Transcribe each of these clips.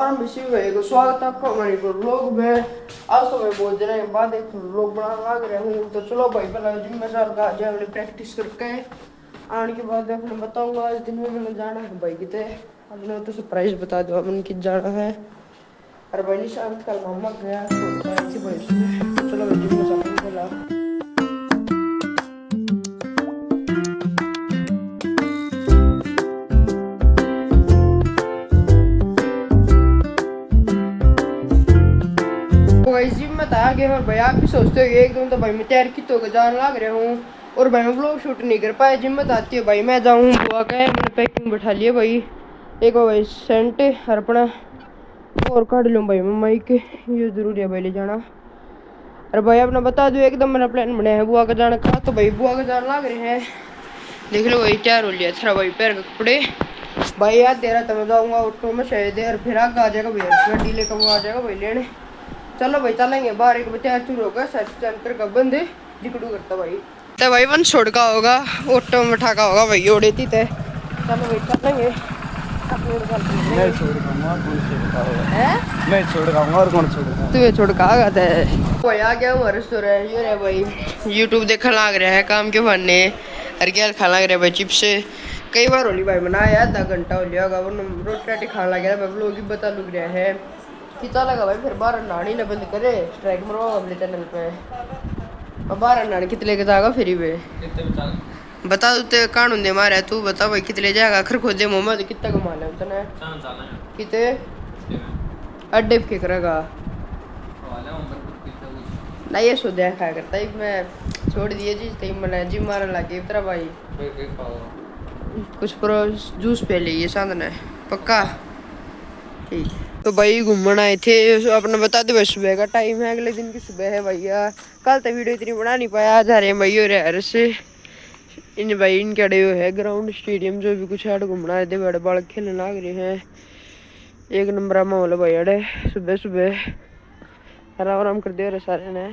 इसी भाई को स्वागत है आपका हमारे व्लॉग में। आज तो मैं बहुत दिनों के बाद एक व्लॉग बनाने लग रहा हूँ। तो चलो भाई पहले जिम में चल का जब प्रैक्टिस करके आने के बाद अपने बताऊंगा आज दिन में मैंने जाना है भाई कितने अपने तो सरप्राइज बता दो अपन कित जाना है। अरे भाई निशांत कल मामा गया तो भाई चलो भाई जिम में चलेंगे। जिम में था आगे और भाई आप भी सोचते हो एकदम तो भाई मैं तैयार की तो जान लग रहा हूँ और भाई मैं व्लॉग शूट नहीं कर पाया। जिम में आती है भाई मैं जाऊँ बुआ का मैंने पैकिंग बैठा लिया भाई एक भाई सेंट और अपना और काट लूँ भाई मैं माइक ये जरूरी है भाई ले जाना। अरे भाई अपना बता दो एकदम मेरा प्लान बनाया है बुआ का जाने का। तो भाई बुआ का जान लग रहे हैं देख लो भाई तैयार हो लिया थोड़ा भाई पैर के कपड़े भाई यार तेरा तो मैं जाऊँगा ऑटो में शायद और फिर आगे आ जाएगा भैया गाड़ी लेकर वो आ जाएगा भाई लेने। चलो भाई चलेंगे बाहर एक बच्चा चूर होगा सेंटर का बंद जिकड़ू करता भाई तो भाई वन छोड़ का होगा ऑटो में ठा का होगा भाई ओड़े थी तय। चलो भाई चलेंगे मैं छोड़ खाऊंगा और कौन छोड़ेगा तू छोड़ का आगा थे भाई आ गया हूँ रेस्टोरेंट ये रहे भाई यूट्यूब देखने लग रहा है काम के बनने हर क्या खाने लग रहा है भाई चिप्स कई बार होली भाई बनाया आधा घंटा हो लिया होगा वो रोटी राटी खाने लग रहा है लोग ही बता लुक रहा है कितना लगा भाई फिर बारह नानी ने बंद करे स्ट्राइक मरवाओ अपने चैनल पे और बारह नानी कितने के जाएगा फिर भी बता दो कान होंगे मारे तू बता भाई कितने जाएगा आखिर खोदे मोहम्मद कितना कमा ले उतने कितने अड्डे के करेगा ना ये सो देखा खाया करता है मैं छोड़ दिए जी तई मैंने जिम मारने लगे तेरा भाई कुछ प्रो जूस पे लिए साधन पक्का ठीक। तो भाई घूमने आए थे अपने बता दो भाई सुबह का टाइम है अगले दिन की सुबह है भैया कल तो वीडियो इतनी बना नहीं पाया आज आ रहे हैं भाई और यार से इन भाई इनके अड़े है ग्राउंड स्टेडियम जो भी कुछ है घूमना आए थे बड़े बाल खेलने लग रहे हैं एक नंबर माहौल भाई अड़े सुबह सुबह आराम आराम कर दे रहे सारे ने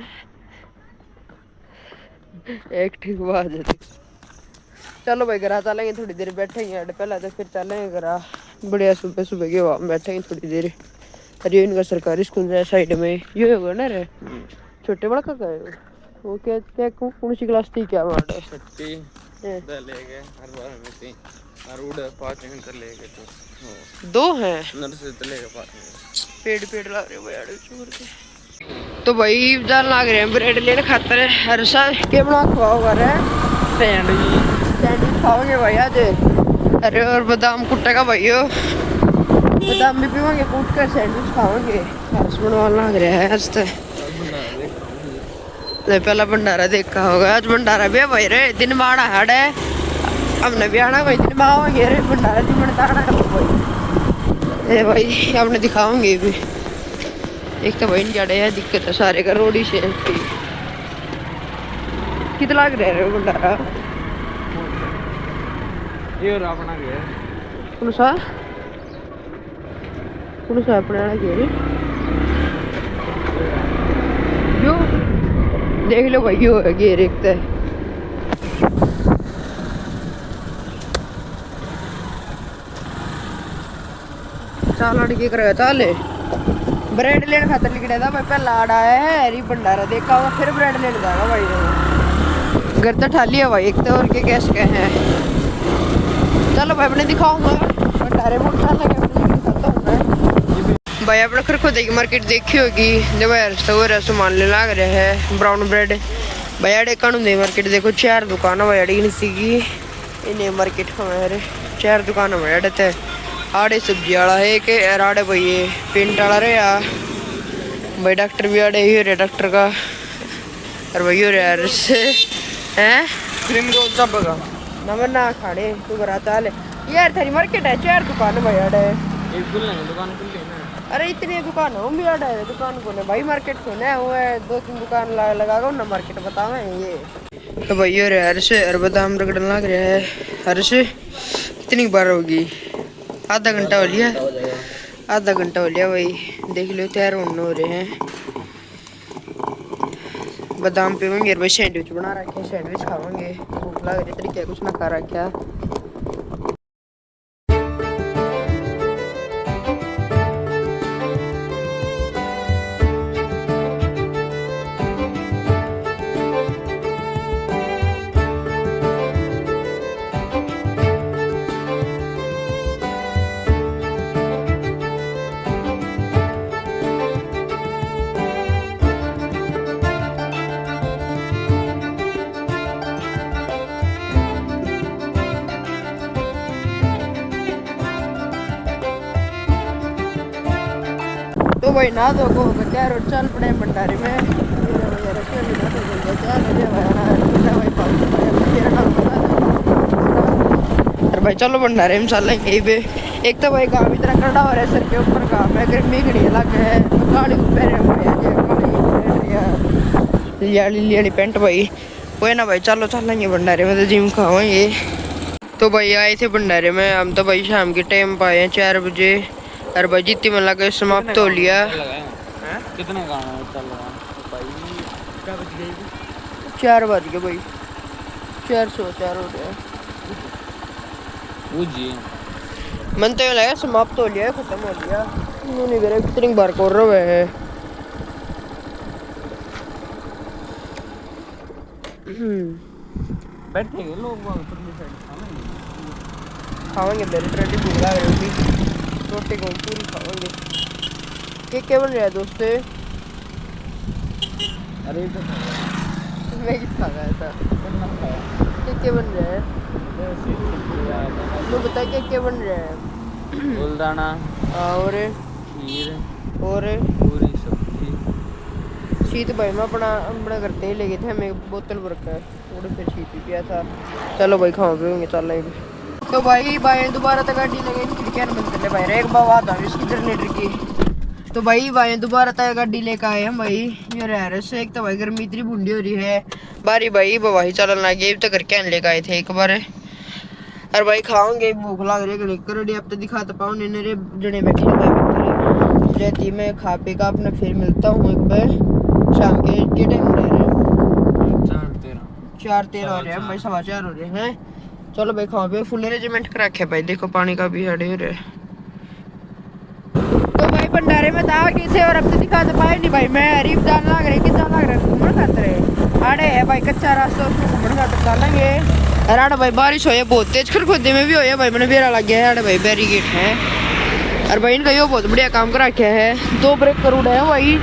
एक ठीक बात है। चलो भाई घर चलेंगे थोड़ी देर बैठेंगे अड़े पहले तो फिर चलेंगे घर बढ़िया सुबह सुबह के वहाँ बैठेंगे थोड़ी देर। अरे इनका सरकारी स्कूल है साइड में ये होगा ना रे छोटे बड़ा का है वो क्या क्या कौन सी क्लास थी क्या वार्ड है दो हैं पेड़ पेड़ लग रहे तो भाई जान लग रहे हैं ब्रेड लेने खातर हर साल के बना खुआ सैंडविच खाओगे भाई आज। अरे और बादाम कुट्टे का भाई हो बादाम भी पीवांगे कूट कर सैंडविच खाओगे हर्ष बनवाना लग रहा है आज तो पहला भंडारा देखा होगा आज भंडारा भी है भाई रे दिन माड़ा हड़ है हमने भी आना भाई दिन माओगे रे भंडारा जी बनता भाई भाई आपने दिखाओगे भी एक तो भाई जड़े है दिक्कत है सारे का रोड ही से कितना लग रहा है भंडारा ये अपना गया कौन सा अपने वाला घेरे जो देख लो भाई हो घेर एक तो चाल अड़के करेगा चाले ब्रेड लेने खातर निकला था भाई पहला आड़ा है हरी भंडारा देखा होगा फिर ब्रेड लेने जाएगा भाई घर तो ठाली है भाई एक तो और के गैस के हैं। चलो भाई अपने दिखाऊंगा भंडारे बहुत अच्छा लगे भाई अपने खर खुद की मार्केट देखी होगी जब यार सामान ले लग रहे हैं ब्राउन ब्रेड भाई अड़े कानून दे मार्केट देखो 4 दुकान भाई अड़ी नहीं सी इन्हें मार्केट हमारे 4 दुकान भाई अड़े थे आड़े सब्जी वाला है कि आड़े भाई ये पेंट वाला रहे भाई डॉक्टर भी आड़े ही रहे डॉक्टर का और भाई हो रहा है क्रीम रोल सब का नमन ना खाने तू घर आता ले यार थारी मार्केट है 4 दुकान भाई अड़े दुकान खुल गई ना। अरे इतनी दुकान हो भी अड़े दुकान को भाई मार्केट को ना वो है 2-3 दुकान लगा ना मार्केट बतावे ये तो भाई हो रहा हर्ष और बादाम रगड़न लग रहा है हर्ष कितनी बार होगी आधा घंटा हो लिया भाई देख लो तैयार होने हो रहे हैं बादाम पीवेंगे भाई सैंडविच बना रखे सैंडविच खावेंगे भूख लग रही तरीके कुछ ना खा रखा। तो भाई ना तो को बच्चा रोड चल पड़े भंडारे में अरे भाई चलो भंडारे में चल यहीं पे। एक तो भाई काम इतना कड़ा हो रहा है, सर के ऊपर काम है, गर्मी घड़ी अलग है, गाड़ी लियाली पेंट भाई वो है ना भाई। चलो चलेंगे भंडारे में, तो जिम खाओगे। तो भाई आए थे भंडारे में हम, तो भाई शाम के टाइम पाए हैं 4 बजे। अरे भाई जितनी मन लगा समाप्त हो लिया। कितने गाना चल रहा भाई? 4 बज गए भाई, 404 हो गया। जी मन तो लगा समाप्त हो लिया, खत्म हो लिया। नहीं करे कितनी बार कर रहे है। बैठेंगे लोग खाएंगे रेडी भूख लग रही होगी, रोटी को पूरी खाएंगे। क्या बन रहा है दोस्तों? अरे मैं खा गया था। क्या बन रहा है तो बता, क्या बन रहा है? बुलदाना और खीर और पूरी सब्जी। शीत भाई मैं अपना करते ही ले गए थे, हमें बोतल भर कर थोड़े फिर शीत भी पिया था। चलो भाई खाओ पियोगे चल रहे। तो भाई दोबारा तक गाड़ी लगे खिड़कियाँ बंद कर ले भाई, एक बात आ इसकी जनरेटर की। तो भाई दोबारा तक गाड़ी लेकर आए हम भाई। ये रह से एक तो भाई गर्मी इतनी बूंदी हो रही है, बारी भाई बवाही चलन लगे तो करके लेकर आए थे एक बार। अरे भाई खाओगे, भूख लग रही है करो अब तो दिखा तो पाऊँ रे जने बैठे रहती। मैं खा पी का अपना फिर मिलता हूँ एक बार शाम के टाइम हो रहे हैं 4:13 हो रहे हैं भाई, 4:15 हो रहे हैं। चलो भाई खाओ पे फुल अरेंजमेंट कर रखे भाई, देखो पानी का भी हड़े हो रहे। तो भाई भंडारे में था कि थे और अब तो दिखा तो पाए नहीं भाई। मैं हरीफ जान लग रहे कितना लग रहा है घूमने खातर आड़े है भाई, कच्चा रास्ता घूमने खातर चलेंगे। अरे आड़े भाई बारिश हो है बहुत तेज, खरखोदे में भी हो है भाई, मैंने बेरा लग गया है। आड़े भाई बैरिकेड है और भाई इनका यो बहुत बढ़िया काम कर रखा है। 2 ब्रेक कर उड़ा है भाई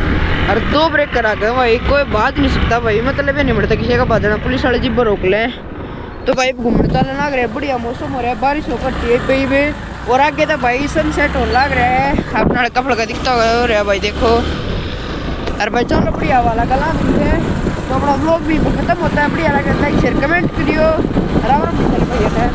और 2 ब्रेक करा के भाई कोई बात नहीं सकता भाई, मतलब ये नहीं बढ़ता किसी का बाजना, पुलिस वाले जिब रोक ले। तो भाई घूमने चलने लग रहा है, बढ़िया मौसम हो रहा है, बारिश होकर पे भी और आगे तो भाई सनसेट होने लग रहा है, अपना कपड़ा का दिखता हो रहा है भाई देखो। अरे भाई चलो बढ़िया वाला गला है। तो अपना व्लॉग भी खत्म होता है, बढ़िया लगा लाइक शेयर कमेंट करियो। राम राम भैया।